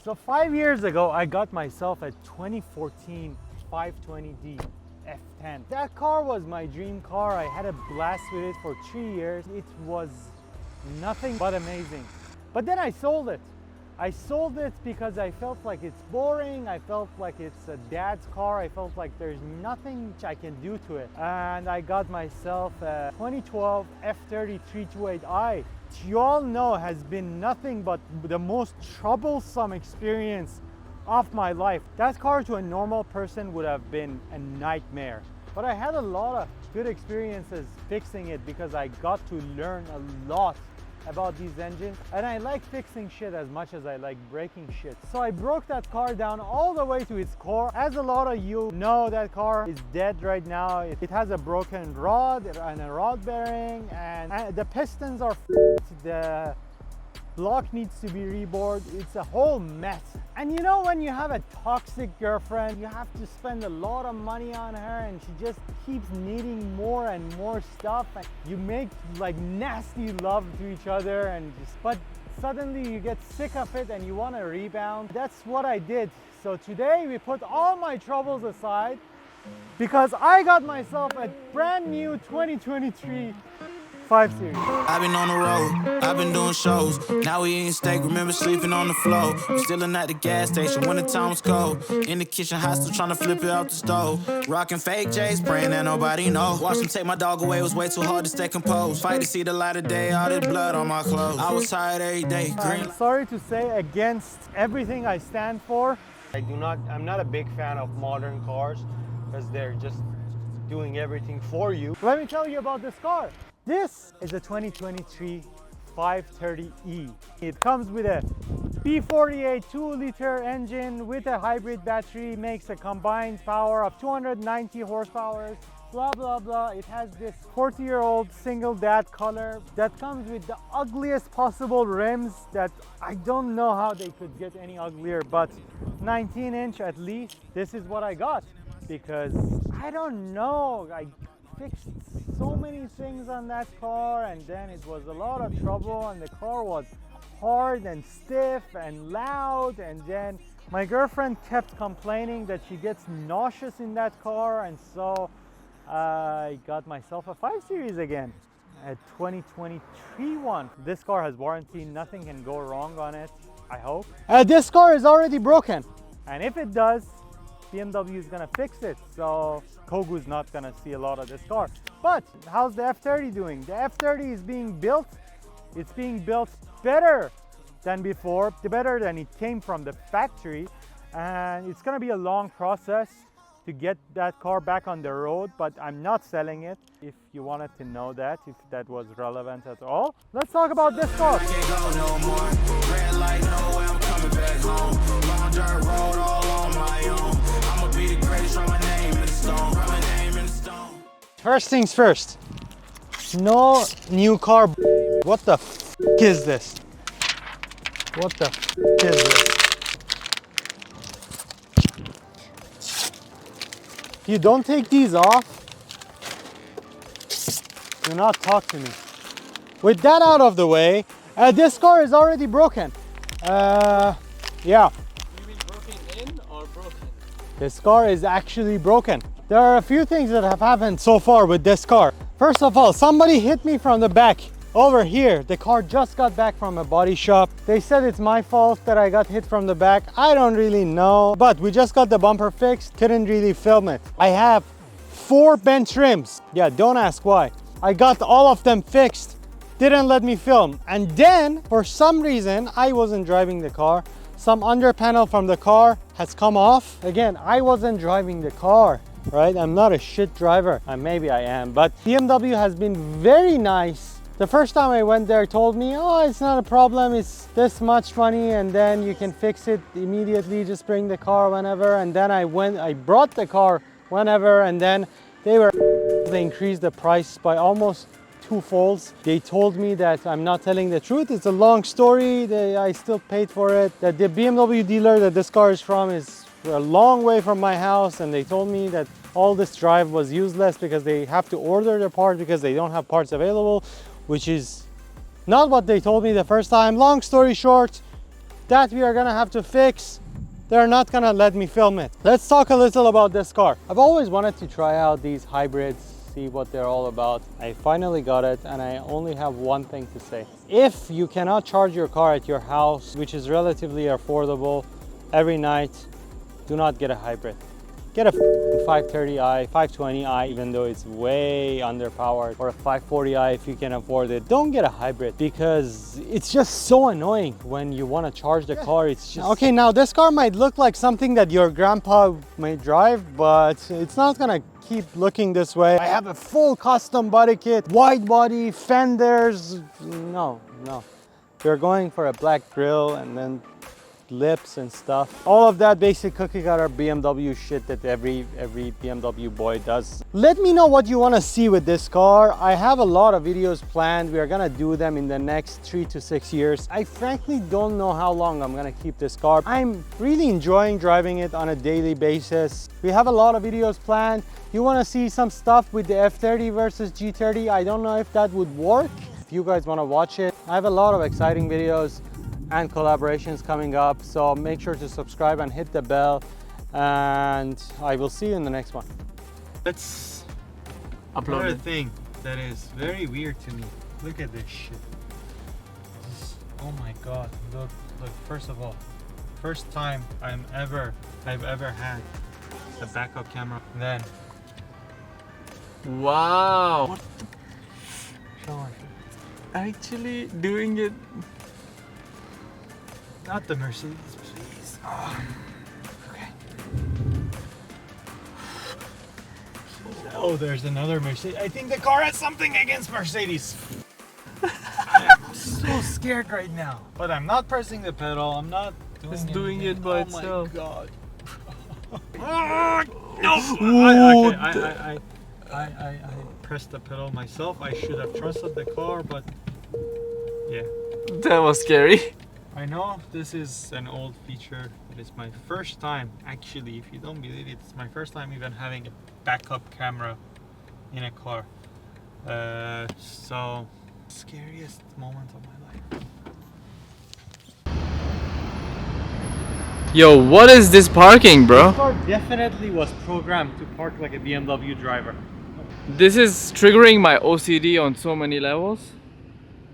So 5 years ago, I got myself a 2014 520D F10. That car was my dream car. I had a blast with it for 3 years. It was nothing but amazing. But then I sold it. I sold it because I felt like it's boring. I felt like it's a dad's car. I felt like there's nothing I can do to it. And I got myself a 2012 F30 328i. You all know has been nothing but the most troublesome experience of my life. That car to a normal person would have been a nightmare. But I had a lot of good experiences fixing it because I got to learn a lot about these engines, and I like fixing shit as much as I like breaking shit. So I broke that car down all the way to its core. As a lot of you know, that car is dead right now. It has a broken rod and a rod bearing, and the pistons are the block needs to be rebored. It's a whole mess. And you know, when you have a toxic girlfriend, you have to spend a lot of money on her and she just keeps needing more and more stuff, and you make like nasty love to each other, and but suddenly you get sick of it and you want to rebound. That's what I did. So today we put all my troubles aside because I got myself a brand new 2023 5 Series. I've been on the road, I've been doing shows. Now we eating steak, remember sleeping on the floor. I'm stealing at the gas station when the time was cold. In the kitchen, hot still trying to flip it out the stove. Rocking fake J's, praying that nobody know. Watch them take my dog away, it was way too hard to stay composed. Fight to see the light of day, all this blood on my clothes. I was tired every day, green. I'm sorry to say, against everything I stand for, I'm not a big fan of modern cars because they're just doing everything for you. let me tell you about this car. This is a 2023 530e. It comes with a B48 2-liter engine with a hybrid battery, makes a combined power of 290 horsepower, blah blah blah. It has this 40-year-old single dad color that comes with the ugliest possible rims that I don't know how they could get any uglier, but 19-inch at least. This is what I got because I don't know, I fixed so many things on that car, and then it was a lot of trouble, and the car was hard and stiff and loud, and then my girlfriend kept complaining that she gets nauseous in that car, and so I got myself a 5 Series again, a 2023 one. This car has warranty, nothing can go wrong on it, I hope. This car is already broken, and if it does, BMW is gonna fix it, so Kogu's not gonna see a lot of this car. But how's the F30 doing? The F30 is being built. It's being built better than before, better than it came from the factory, and it's gonna be a long process to get that car back on the road, but I'm not selling it. If you wanted to know that, if that was relevant at all. Let's talk about this car. I can't go no more. Red light, no way, I'm coming back home. Long dirt road all on my own. I'ma be the greatest, write my name in the stone. Write my name in the stone. First things first, no new car. What the f is this? What the f is this? If you don't take these off, do not talk to me. With that out of the way, this car is already broken. Yeah. You mean broken in or broken? This car is actually broken. There are a few things that have happened so far with this car. First of all, somebody hit me from the back. Over here, the car just got back from a body shop. They said it's my fault that I got hit from the back. I don't really know, but we just got the bumper fixed. Couldn't really film it. I have 4 bent rims. Yeah, don't ask why. I got all of them fixed. Didn't let me film. And then, for some reason, I wasn't driving the car. Some under panel from the car has come off. Again, I wasn't driving the car, right? I'm not a shit driver. Maybe I am, but BMW has been very nice. The first time I went there, told me, oh, it's not a problem, it's this much money, and then you can fix it immediately, just bring the car whenever. And then I brought the car whenever, and then they increased the price by almost 2 folds. They told me that I'm not telling the truth. It's a long story. I still paid for it. That the BMW dealer that this car is from is a long way from my house, and they told me that all this drive was useless because they have to order the part because they don't have parts available, which is not what they told me the first time. Long story short, That we are gonna have to fix. They're not gonna let me film it. Let's talk a little about this car. I've always wanted to try out these hybrids, see what they're all about. I finally got it, and I only have one thing to say. If you cannot charge your car at your house, which is relatively affordable, every night, do not get a hybrid. Get a 530i, 520i, even though it's way underpowered, or a 540i if you can afford it. Don't get a hybrid because it's just so annoying when you want to charge the car. It's just... Okay, now this car might look like something that your grandpa may drive, but it's not gonna keep looking this way. I have a full custom body kit, wide body, fenders. No. We're going for a black grille and then lips and stuff. All of that basic cookie cutter BMW shit that every BMW boy does. Let me know what you want to see with this car. I have a lot of videos planned. We are gonna do them in the next 3 to 6 years. I frankly don't know how long I'm gonna keep this car. I'm really enjoying driving it on a daily basis. We have a lot of videos planned. You want to see some stuff with the F30 versus G30? I don't know if that would work. If you guys want to watch it, I have a lot of exciting videos and collaborations coming up, so make sure to subscribe and hit the bell, and I will see you in the next one. Let's Upload another it. thing that is very weird to me. Look at this shit. Oh my god. Look, first of all, first time I've ever had a backup camera. Then Wow. What show my actually doing it? not the Mercedes, please. Okay. Oh, there's another Mercedes. I think the car has something against Mercedes. I'm so scared right now. But I'm not pressing the pedal. I'm not doing It's doing it by itself. Oh my god. No. I pressed the pedal myself. I should have trusted the car, but yeah. That was scary. I know this is an old feature, but it's my first time, actually, if you don't believe it, it's my first time even having a backup camera in a car. So, scariest moment of my life. Yo, what is this parking, bro? This car definitely was programmed to park like a BMW driver. This is triggering my OCD on so many levels.